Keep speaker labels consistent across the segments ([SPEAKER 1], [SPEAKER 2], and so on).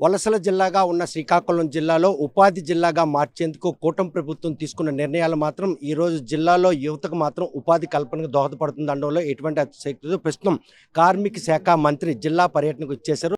[SPEAKER 1] వలసల జిల్లాగా ఉన్న శ్రీకాకుళం జిల్లాలో ఉపాధి జిల్లాగా మార్చేందుకు కూటమి ప్రభుత్వం తీసుకున్న నిర్ణయాలు మాత్రం ఈరోజు జిల్లాలో యువతకు మాత్రం ఉపాధి కల్పనకు దోహదపడుతుంది అనడంలో ఎటువంటి అతిశయోక్తి లేదు. ప్రస్తుతం కార్మిక శాఖ మంత్రి జిల్లా పర్యటనకు ఇచ్చేశారు.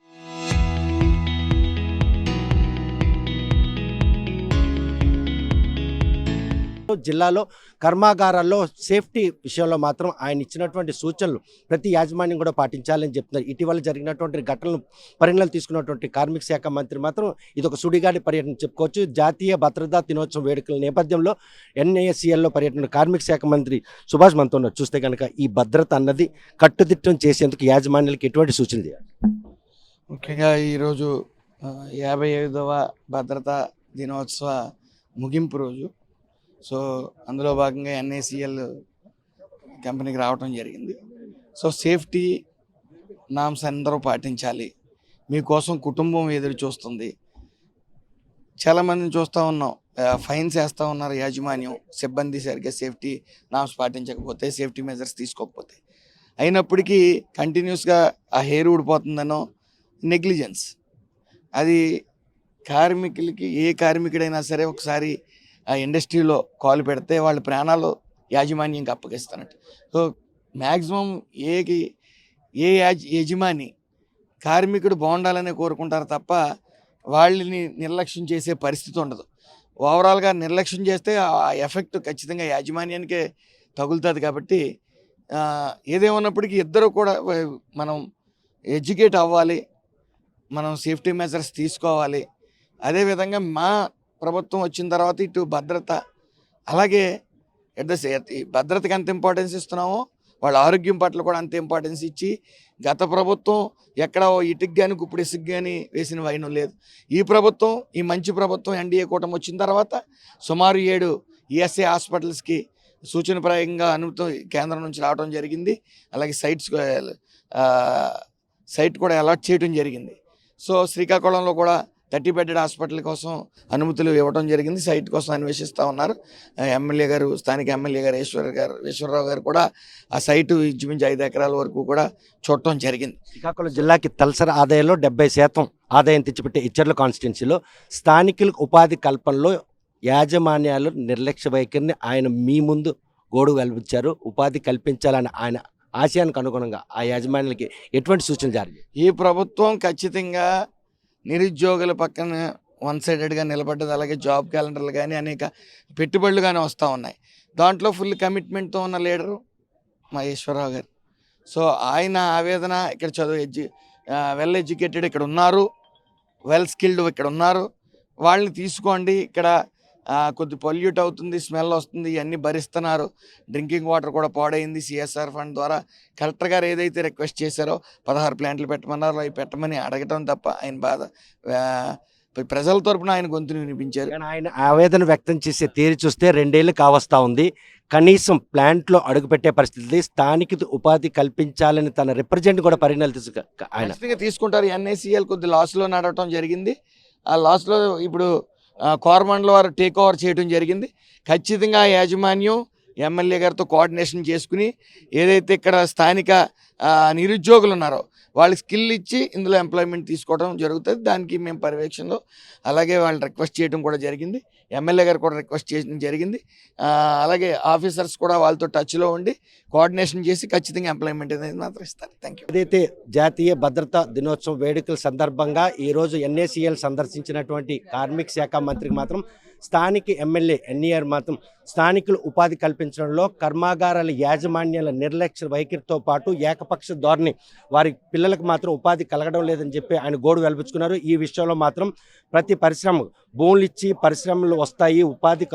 [SPEAKER 1] జిల్లాలో కర్మాగారాల్లో సేఫ్టీ విషయంలో మాత్రం ఆయన ఇచ్చినటువంటి సూచనలు ప్రతి యాజమాన్యం కూడా పాటించాలని చెప్తున్నారు. ఇటీవల జరిగినటువంటి ఘటనలు పరిగణనలు తీసుకున్నటువంటి కార్మిక శాఖ మంత్రి మాత్రం ఇది ఒక సుడిగాడి పర్యటన చెప్పుకోవచ్చు. జాతీయ భద్రతా దినోత్సవం వేడుకల నేపథ్యంలో ఎన్ఏఎస్సీఎల్లో పర్యటన కార్మిక శాఖ మంత్రి సుభాష్ మనతో ఉన్నారు. చూస్తే కనుక ఈ భద్రత అన్నది కట్టుదిట్టం చేసేందుకు యాజమాన్యాలకు ఎటువంటి సూచనలు చేయాలి?
[SPEAKER 2] ముఖ్యంగా ఈరోజు 55వ భద్రతా దినోత్సవ ముగింపు రోజు. సో అందులో భాగంగా ఎన్ఏసిఎల్ కంపెనీకి రావడం జరిగింది. సో సేఫ్టీ నామ్స్ అందరూ పాటించాలి. మీకోసం కుటుంబం ఎదురు చూస్తుంది. చాలామందిని చూస్తూ ఉన్నాం, ఫైన్స్ వేస్తూ ఉన్నారు యాజమాన్యం, సిబ్బంది సరిగ్గా సేఫ్టీ నామ్స్ పాటించకపోతే, సేఫ్టీ మెజర్స్ తీసుకోకపోతే. అయినప్పటికీ కంటిన్యూస్గా ఆ హెయిర్ ఊడిపోతుందనో నెగ్లిజెన్స్. అది కార్మికులకి, ఏ కార్మికుడైనా సరే ఒకసారి ఆ ఇండస్ట్రీలో కాలు పెడితే వాళ్ళ ప్రాణాలు యాజమాన్యంకి అప్పగిస్తానట్టు. సో మ్యాక్సిమం ఏ యజమాని కార్మికుడు బాగుండాలని కోరుకుంటారు తప్ప వాళ్ళని నిర్లక్ష్యం చేసే పరిస్థితి ఉండదు. ఓవరాల్గా నిర్లక్ష్యం చేస్తే ఆ ఎఫెక్ట్ ఖచ్చితంగా యాజమాన్యానికే తగులుతుంది. కాబట్టి ఏదేమన్నప్పటికీ ఇద్దరు కూడా మనం ఎడ్యుకేట్ అవ్వాలి, మనం సేఫ్టీ మెజర్స్ తీసుకోవాలి. అదేవిధంగా మా ప్రభుత్వం వచ్చిన తర్వాత ఇటు భద్రత, అలాగే భద్రతకి ఎంత ఇంపార్టెన్స్ ఇస్తున్నామో వాళ్ళ ఆరోగ్యం పట్ల కూడా అంత ఇంపార్టెన్స్ ఇచ్చి, గత ప్రభుత్వం ఎక్కడ ఇటుకు కానీ గుప్పుడు ఇసుకు కానీ వేసిన వైనం లేదు. ఈ ప్రభుత్వం, ఈ మంచి ప్రభుత్వం ఎన్డీఏ కూటమి వచ్చిన తర్వాత సుమారు 7 ఈఎస్ఐ హాస్పిటల్స్కి సూచనప్రాయంగా అనుమతి కేంద్రం నుంచి రావడం జరిగింది. అలాగే సైట్ కూడా అలాట్ చేయడం జరిగింది. సో శ్రీకాకుళంలో కూడా 30 బెడ్డెడ్ హాస్పిటల్ కోసం అనుమతులు ఇవ్వడం జరిగింది. సైట్ కోసం అన్వేషిస్తూ ఉన్నారు. స్థానిక ఎమ్మెల్యే గారు ఈశ్వరరావు గారు కూడా ఆ సైటు ఇంచుమించు 5 ఎకరాల వరకు కూడా చూడటం జరిగింది.
[SPEAKER 1] శ్రీకాకుళం జిల్లాకి తలసరి ఆదాయంలో 70% ఆదాయం తెచ్చిపెట్టే ఇచ్చర్ల కాన్స్టిట్యున్సీలో స్థానికులకు ఉపాధి కల్పనలో యాజమాన్యాలు నిర్లక్ష్య వైఖరిని ఆయన మీ ముందు గోడు వెలిపించారు. ఉపాధి కల్పించాలని ఆయన ఆశయానికి అనుగుణంగా ఆ యాజమాన్యాలకి ఎటువంటి సూచనలు జారీ?
[SPEAKER 2] ఈ ప్రభుత్వం ఖచ్చితంగా నిరుద్యోగుల పక్కన వన్ సైడెడ్గా నిలబడ్డది. అలాగే జాబ్ క్యాలెండర్లు కానీ అనేక పెట్టుబడులు కానీ వస్తూ ఉన్నాయి. దాంట్లో ఫుల్ కమిట్మెంట్తో ఉన్న లీడరు మా ఈశ్వరరావు గారు. సో ఆయన ఆవేదన, ఇక్కడ వెల్ ఎడ్యుకేటెడ్ ఇక్కడ ఉన్నారు, వెల్ స్కిల్డ్ ఇక్కడ ఉన్నారు, వాళ్ళని తీసుకోండి. ఇక్కడ కొద్ది పొల్యూట్ అవుతుంది, స్మెల్ వస్తుంది, ఇవన్నీ భరిస్తున్నారు. డ్రింకింగ్ వాటర్ కూడా పాడైంది. సిఎస్ఆర్ ఫండ్ ద్వారా కలెక్టర్ గారు ఏదైతే రిక్వెస్ట్ చేశారో 16 ప్లాంట్లు పెట్టమన్నారో అవి పెట్టమని అడగటం తప్ప ఆయన బాధ, ప్రజల తరపున ఆయన గొంతుని వినిపించారు.
[SPEAKER 1] ఆయన ఆవేదన వ్యక్తం చేసే తీరు చూస్తే 2 ఏళ్ళు కావస్తా ఉంది. కనీసం ప్లాంట్లో అడుగుపెట్టే పరిస్థితి, స్థానిక ఉపాధి కల్పించాలని తన రిప్రజెంట్ కూడా పరిణామాలు ఆయన
[SPEAKER 2] తీసుకుంటారు. ఎన్ఐసిఎల్ కొద్ది లాస్లో నడవటం జరిగింది. ఆ లాస్లో ఇప్పుడు కోరమండల వారు టేక్ ఓవర్ చేయడం జరిగింది. ఖచ్చితంగా యాజమాన్యం ఎమ్మెల్యే గారితో కోఆర్డినేషన్ చేసుకుని ఏదైతే ఇక్కడ స్థానిక నిరుద్యోగులు ఉన్నారో వాళ్ళకి స్కిల్ ఇచ్చి ఇందులో ఎంప్లాయ్మెంట్ తీసుకోవడం జరుగుతుంది. దానికి మేము పర్యవేక్షణలో అలాగే వాళ్ళు రిక్వెస్ట్ చేయడం కూడా జరిగింది. ఎమ్మెల్యే గారు కూడా రిక్వెస్ట్ చేయడం జరిగింది. అలాగే ఆఫీసర్స్ కూడా వాళ్ళతో టచ్లో ఉండి కోఆర్డినేషన్ చేసి ఖచ్చితంగా ఎంప్లాయ్మెంట్ అనేది మాత్రం ఇస్తారు. Thank you.
[SPEAKER 1] ఏదైతే జాతీయ భద్రతా దినోత్సవం వేడుకల సందర్భంగా ఈరోజు ఎన్ఏసిఎల్ సందర్శించినటువంటి కార్మిక శాఖ మంత్రికి మాత్రం స్థానిక ఎమ్మెల్యే ఎన్ఈఆర్ మాత్రం స్థానికులు ఉపాధి కల్పించడంలో కర్మాగారాల యాజమాన్యాల నిర్లక్ష్య వైఖరితో పాటు ఏకపక్ష ధోరణి, వారి పిల్లలకు మాత్రం ఉపాధి కలగడం లేదని చెప్పి ఆయన గోడు వెలిపించుకున్నారు. ఈ విషయంలో మాత్రం ప్రతి పరిశ్రమ భూములు ఇచ్చి పరిశ్రమలు వస్తాయి, ఉపాధి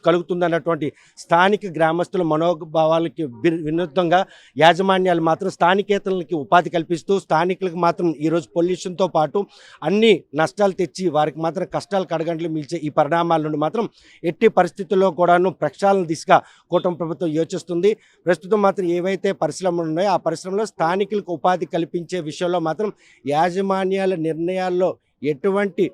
[SPEAKER 1] కలుగుతుందన్నటువంటి స్థానిక గ్రామస్తుల మనోభావాలకి విరుద్ధంగా యాజమాన్యాలు మాత్రం స్థానికేతరులకి ఉపాధి కల్పిస్తూ స్థానికులకు మాత్రం ఈరోజు పొల్యూషన్తో పాటు అన్ని నష్టాలు తెచ్చి వారికి మాత్రం కష్టాలు కడగంటలు మిల్చే ఈ పరిణామాల నుండి మాత్రం ఎట్టి పరిస్థితుల్లో కూడాను ప్రక్షాళన దిశగా కూటమి ప్రభుత్వం యోచిస్తుంది. ప్రస్తుతం మాత్రం ఏవైతే పరిశ్రమలు ఉన్నాయో ఆ పరిశ్రమలో స్థానికులకు ఉపాధి కల్పించే విషయంలో మాత్రం యాజమాన్యాల నిర్ణయాల్లో ఎటువంటి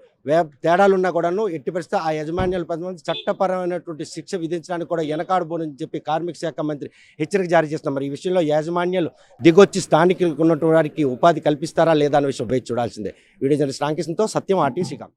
[SPEAKER 1] తేడాలున్నా కూడాను ఎట్టి పరిస్థితి ఆ యాజమాన్యాలు 10 మంది చట్టపరమైనటువంటి శిక్ష విధించడానికి కూడా వెనకాడబోనని చెప్పి కార్మిక శాఖ మంత్రి హెచ్చరిక జారీ చేస్తున్నారు. మరి ఈ విషయంలో యాజమాన్యాలు దిగొచ్చి స్థానికులకు ఉన్నటువంటి వారికి ఉపాధి కల్పిస్తారా లేదా అనే విషయం వేచి చూడాల్సిందే. వీడియో జర్నలిస్ట్ రామకృష్ణతో సత్యం, ఆర్టీసీ.